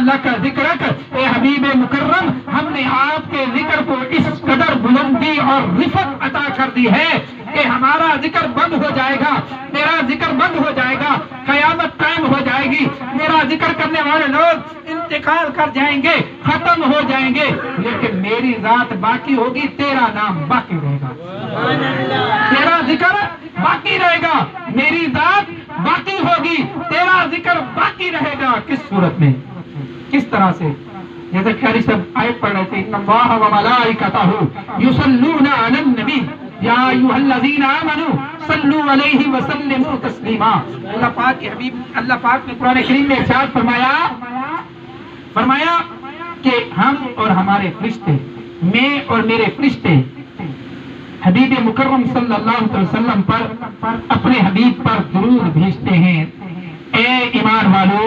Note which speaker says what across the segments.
Speaker 1: लका ज़िक्रक, ए हबीब मुकर्रम, हमने आपके जिक्र को इस कदर बुलंदी और रिफत अता कर दी है कि हमारा जिक्र बंद हो जाएगा, मेरा जिक्र बंद हो जाएगा, कयामत कायम हो जाएगी, मेरा जिक्र करने वाले लोग इंतकाल कर जाएंगे, खत्म हो जाएंगे, लेकिन मेरी जात बाकी होगी, तेरा नाम बाकी रहेगा, तेरा जिक्र बाकी रहेगा, मेरी जात बाकी होगी, तेरा जिक्र बाकी रहेगा। किस सूरत में, किस तरह से? जैसे ख्याली सब आयत पढ़ रहे थे, इन्नल्लाह व मलाइकतहु युसल्लूना अलन नबी या अय्युहल्लज़ीना आमनू सल्लू अलैहि व सल्लिमू तस्लीमा। अल्लाह पाक के हबीब, अल्लाह पाक ने कुरान करीम में इरशाद फरमाया कि हम और हमारे फरिश्ते, मैं और मेरे फरिश्ते हबीब मुकर्रम सल्लल्लाहु अलैहि वसल्लम पर अपने हबीब पर दुरूद भेजते हैं। ए ईमान वालों,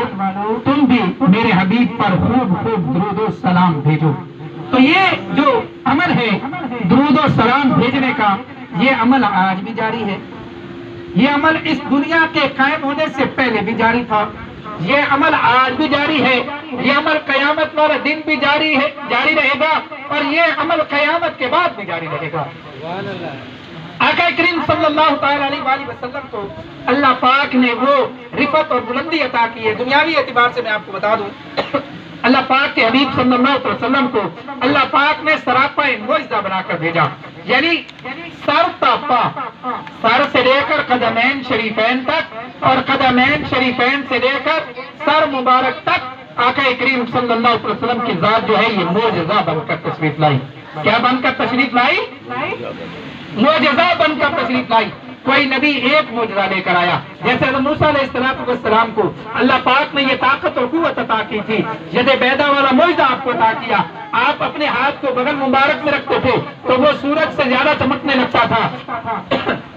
Speaker 1: तुम भी मेरे हबीब पर खूब खूब दुरूद और सलाम भेजो। तो ये जो अमल है दुरूद और सलाम भेजने का, ये अमल आज भी जारी है, ये अमल इस दुनिया के कायम होने से पहले भी जारी था, ये अमल आज भी जारी है, ये अमल कयामत वाला दिन भी जारी रहेगा, और ये अमल कयामत के बाद भी जारी रहेगा। आका करीम सल्लल्लाहु अलैहि वसल्लम को अल्लाह पाक ने वो रिफत और बुलंदी अता की है। दुनियावी एतबार से मैं आपको बता दूं, अल्लाह पाक के हबीब सल्लल्लाहु अलैहि वसल्लम को अल्लाह पाक ने सरापा मुइज़्ज़ा बनाकर भेजा, यानी सर तापा, सर से लेकर कदमैन शरीफैन तक और कदमैन शरीफैन से लेकर सर मुबारक तक आका करीम सल्लल्लाहु अलैहि वसल्लम की जात जो है ये मोजज़ा बनकर तशरीफ लाई। क्या बनकर तशरीफ लाई? मोजज़ा बनकर तशरीफ लाई। कोई नबी एक मोजज़ा लेकर आया, जैसे हज़रत मूसा अलैहिस्सलाम को अल्लाह पाक ने ये ताकत और कुव्वत अता की थी, यदे बैदा वाला मोजज़ा आपको अता किया, आप अपने हाथ को बगल मुबारक में रखते थे तो वो सूरज से ज्यादा चमकने लगता था।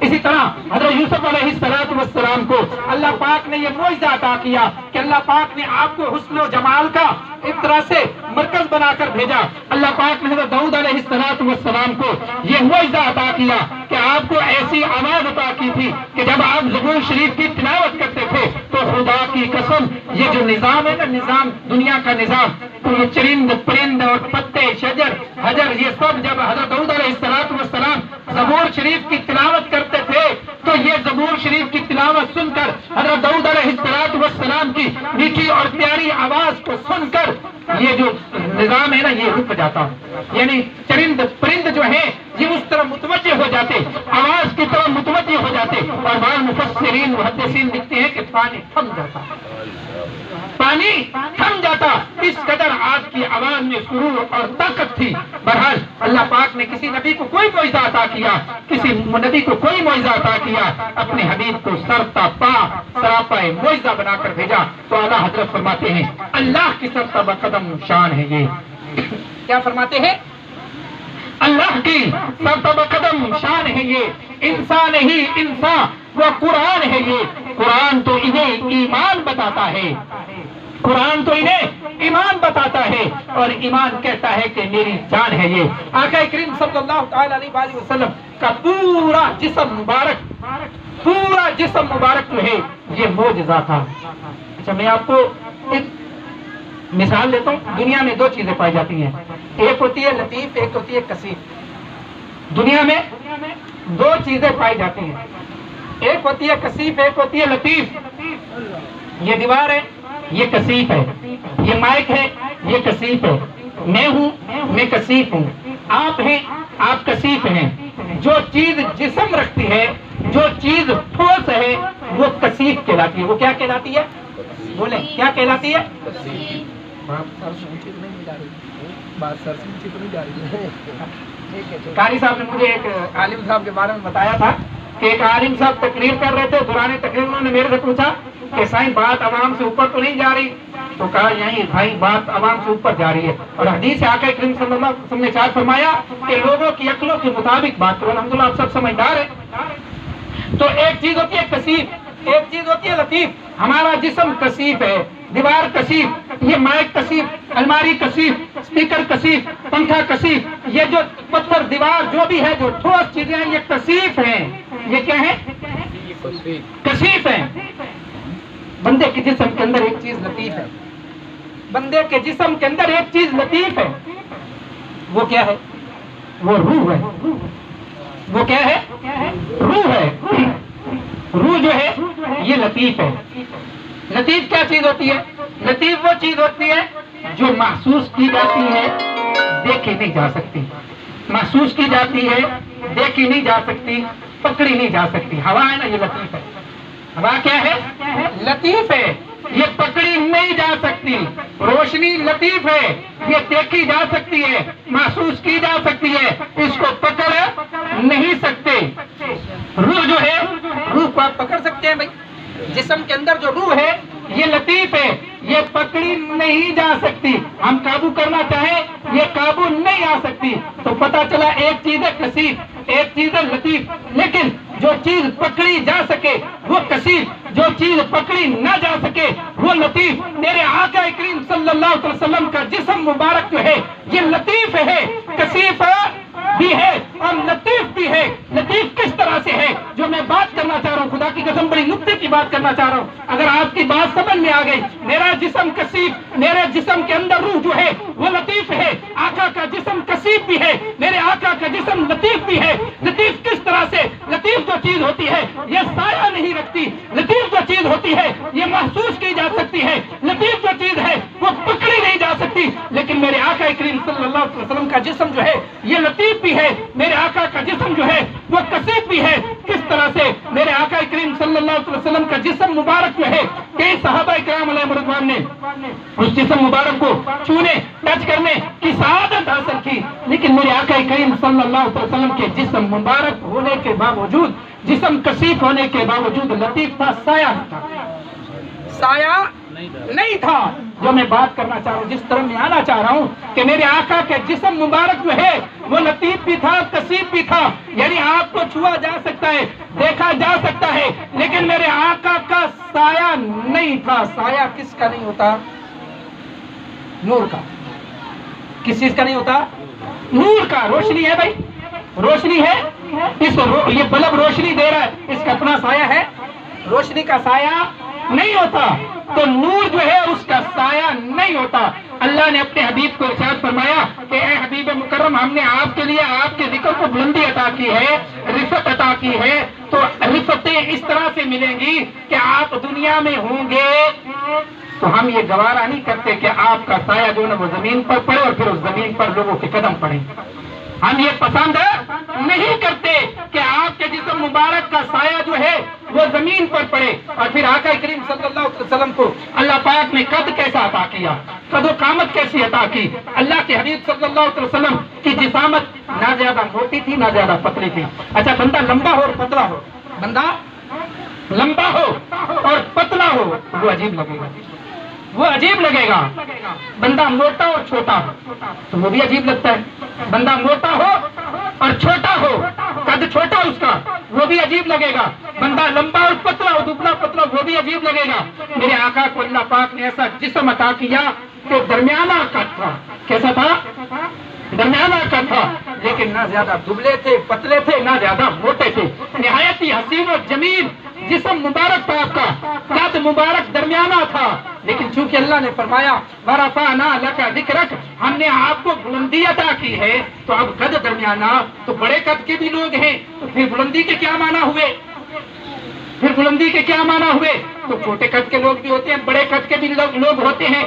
Speaker 1: इसी तरह हज़रत यूसुफ अलैहिस्सलाम को अल्लाह पाक ने ये मोजज़ा अता किया कि अल्लाह पाक ने आपको हुस्न और जमाल का एक तरह से मरकज बनाकर भेजा। अल्लाह पाक ने हज़रत दाऊद अलैहिस्सलाम को ये मोजज़ा अता किया कि आपको ऐसी आवाज अता की थी कि जब आप ज़बूर शरीफ की तिलावत करते थे तो खुदा की कसम ये जो निजाम है ना, निजाम दुनिया का निजाम, तो ये चरिंद परिंद और पत्ते शजर हजर ये सब जब हज़रत दाऊद अलैहिस्सलाम ज़बूर शरीफ की तिलावत करते थे तो ये ज़बूर शरीफ की तिलावत सुनकर हज़रत दाऊद अलैहिस्सलाम की मीठी और प्यारी आवाज को सुनकर ये जो निजाम है ना ये रुक जाता, यानी चरिंद परिंद जो है ये उस तरह मुतवज्जे हो जाते, आवाज की तरफ मुतवज्जे हो जाते, और बाद मुफस्सिरीन मुहद्दिसीन लिखते हैं कि पानी थम जाता, पानी थम जाता, इस कदर आपकी आवाज में सुरूर और ताकत थी। बहरहाल अल्लाह पाक ने किसी नबी को कोई मोइज़ा अता किया, किसी नबी को कोई मोइज़ा अता किया, अपने हबीब को सरापा मोइज़ा बनाकर भेजा। तो आला हजरत फरमाते हैं अल्लाह की सरतबा कदम शान है ये। क्या फरमाते हैं? अल्लाह की सरतबा कदम शान है ये, इंसान ही इंसान वो कुरान है ये, कुरान तो इन्हें ईमान बताता है, कुरान तो इन्हें ईमान बताता है, और ईमान कहता है कि मेरी जान है ये। आका करीम सल्लल्लाहु अलैहि वसल्लम का पूरा जिस्म मुबारक, पूरा जिस्म मुबारक जो है ये मोजज़ा था। अच्छा, मैं आपको एक मिसाल देता हूँ। दुनिया में दो चीजें पाई जाती हैं, एक होती है लतीफ, एक होती है कसीफ। दुनिया में दो चीजें पाई जाती हैं, एक होती है कसीफ, एक होती है लतीफ। ये दीवार है, ये कसीफ है, ये माइक है, ये कसीफ है, मैं हूँ, मैं कसीफ हूँ, आप हैं, आप कसीफ हैं। जो चीज जिस्म रखती है, जो चीज ठोस है वो कसीफ कहलाती है। वो क्या कहलाती है? बोले क्या कहलाती है? कारी साहब ने मुझे एक आलिम साहब के बारे में बताया था कि एक आलिम साहब तकरीर कर रहे थे, दौरान तकरीर उन्होंने मेरे से पूछा कि साईं बात आवाम से ऊपर तो नहीं जा रही? तो कहा यही भाई बात आवाम से ऊपर जा रही है, और हदीस आका करीम सल्लल्लाहु अलैहि वसल्लम ने इरशाद फरमाया कि लोगों की अक्लों के मुताबिक बात करो। अल्हम्दुलिल्लाह आप सब समझदार है। तो एक चीज होती है कसीफ, एक चीज होती है लतीफ। हमारा जिस्म कसीफ है, दीवार कसीफ, ये माइक कसीफ, अलमारी कसीफ, स्पीकर कसीफ, पंखा कसीफ, ये जो पत्थर दीवार जो भी है, जो ठोस चीजें हैं ये कसीफ हैं। ये क्या है? कसीफ है। बंदे के जिस्म के अंदर एक चीज लतीफ है, بندے کے جسم کے اندر ایک چیز لطیف ہے، وہ کیا ہے؟ وہ روح ہے۔ وہ کیا ہے؟ روح ہے۔ روح جو ہے یہ لطیف ہے۔ لطیف کیا چیز ہوتی ہے؟ لطیف وہ چیز ہوتی ہے جو محسوس کی جاتی ہے، دیکھی نہیں جا سکتی۔ محسوس کی جاتی ہے، دیکھی نہیں جا سکتی، پکڑی نہیں جا سکتی۔ ہوا ہے نا، یہ لطیف ہے۔ ہوا کیا ہے؟ لطیف ہے، یہ پکڑی نہیں جا سکتی۔ روشنی لطیف ہے، یہ دیکھی جا سکتی ہے، محسوس کی جا سکتی ہے، اس کو پکڑ نہیں سکتے۔ روح جو ہے، روح کو آپ پکڑ سکتے ہیں بھائی؟ جسم کے اندر جو روح ہے یہ لطیف ہے، یہ پکڑی نہیں جا سکتی۔ ہم قابو کرنا چاہیں یہ قابو نہیں آ سکتی۔ تو پتا چلا ایک چیز ہے کثیف، ایک چیز ہے لطیف، لیکن جو چیز پکڑی جا سکے وہ کثیف، جو چیز پکڑی نہ جا سکے وہ لطیف۔ میرے آقا کریم صلی اللہ علیہ وسلم کا جسم مبارک جو ہے یہ لطیف ہے، کثیف بھی ہے اور لطیف بھی ہے۔ لطیف کس طرح سے ہے جو میں بات کرنا چاہ رہا ہوں، خدا کی قسم بڑی نکتے کی بات کرنا چاہ رہا ہوں، اگر آپ کی بات سمجھ میں آ گئی۔ میرا جسم کثیف، میرے جسم کے اندر روح جو ہے وہ لطیف ہے، آقا کا جسم کثیف بھی ہے، میرے آقا کا جسم لطیف بھی ہے۔ لطیف کس طرح سے؟ لطیف جو چیز ہوتی ہے یہ سایہ نہیں رکھتی، لطیف جو چیز ہوتی ہے یہ محسوس کی جا سکتی ہے، لطیف جو چیز ہے وہ پکڑی نہیں جا سکتی۔ لیکن میرے آقا کریم صلی اللہ علیہ وسلم کا جسم جو ہے یہ لطیف بھی ہے، میرے آقا کا جسم جو ہے وہ کثیف بھی ہے۔ کس طرح سے؟ میرے آقا کریم صلی اللہ علیہ وسلم کا جسم مبارک جو ہے کئی صحابہ کرام علیہ رضوان نے اس جسم مبارک کو چھونے، ٹچ کرنے کی سعادت حاصل کی، لیکن میرے آقا کریم صلی اللہ علیہ وسلم کے جسم مبارک ہونے کے باوجود، جسم کثیف ہونے کے باوجود لطیف تھا، سایہ تھا، سایہ نہیں تھا۔ جو میں بات کرنا چاہ رہا ہوں، جس طرح میں آنا چاہ رہا ہوں کہ میرے آقا کے جسم مبارک جو ہے وہ لطیف بھی تھا، کثیف بھی تھا، یعنی آپ کو چھوا جا سکتا ہے، دیکھا جا سکتا ہے، لیکن میرے آقا کا سایہ نہیں تھا۔ سایہ کس کا نہیں ہوتا؟ نور کا۔ کس چیز کا نہیں ہوتا؟ نور کا۔ روشنی ہے بھائی، روشنی ہے، یہ بلب روشنی دے رہا ہے، اس کا اپنا سایہ ہے؟ روشنی کا سایہ نہیں ہوتا، تو نور جو ہے اس کا سایہ نہیں ہوتا۔ اللہ نے اپنے حبیب کو ارشاد فرمایا کہ اے حبیب مکرم، ہم نے آپ کے لیے آپ کے ذکر کو بلندی عطا کی ہے، رفت عطا کی ہے، تو رفتیں اس طرح سے ملیں گی کہ آپ دنیا میں ہوں گے تو ہم یہ گوارا نہیں کرتے کہ آپ کا سایہ جو ہے وہ زمین پر پڑے اور پھر اس زمین پر لوگوں کے قدم پڑے۔ ہم یہ پسند نہیں کرتے کہ آپ کے جسم مبارک کا سایہ جو ہے وہ زمین پر پڑے۔ اور پھر آقا کریم صلی اللہ علیہ وسلم کو اللہ پاک نے قد کیسا عطا کیا، قد و قامت کیسی عطا کی۔ اللہ کے حبیب صلی اللہ علیہ وسلم کی جسامت نہ زیادہ موٹی تھی نہ زیادہ پتلی تھی۔ اچھا، بندہ لمبا ہو اور پتلا ہو، بندہ لمبا ہو اور پتلا ہو وہ عجیب لگے گا، وہ عجیب لگے گا۔ بندہ موٹا اور چھوٹا ہو تو وہ بھی عجیب لگتا ہے۔ بندہ موٹا ہو اور چھوٹا ہو، قد چھوٹا اس کا، وہ بھی عجیب لگے گا۔ بندہ لمبا اور پتلا ہو، دبلا پتلا، وہ بھی عجیب لگے گا۔ میرے آقا کو اللہ پاک نے ایسا جسم عطا کیا کہ درمیانہ قد تھا۔ کیسا تھا؟ درمیانہ قد تھا، لیکن نہ زیادہ دبلے تھے، پتلے تھے، نہ زیادہ موٹے تھے۔ نہایت ہی حسین و جمیل جسم مبارک تھا آپ کا، قد مبارک درمیانہ تھا، لیکن چونکہ اللہ نے فرمایا وَرَفَعْنَا لَكَ ذِكْرَكَ، ہم نے آپ کو بلندی عطا کی ہے، تو اب قد درمیانہ، تو بڑے قد کے بھی لوگ ہیں، تو پھر بلندی کے کیا معنی ہوئے؟ پھر بلندی کے کیا معنی ہوئے؟ تو چھوٹے قد کے لوگ بھی ہوتے ہیں، بڑے قد کے بھی لوگ ہوتے ہیں۔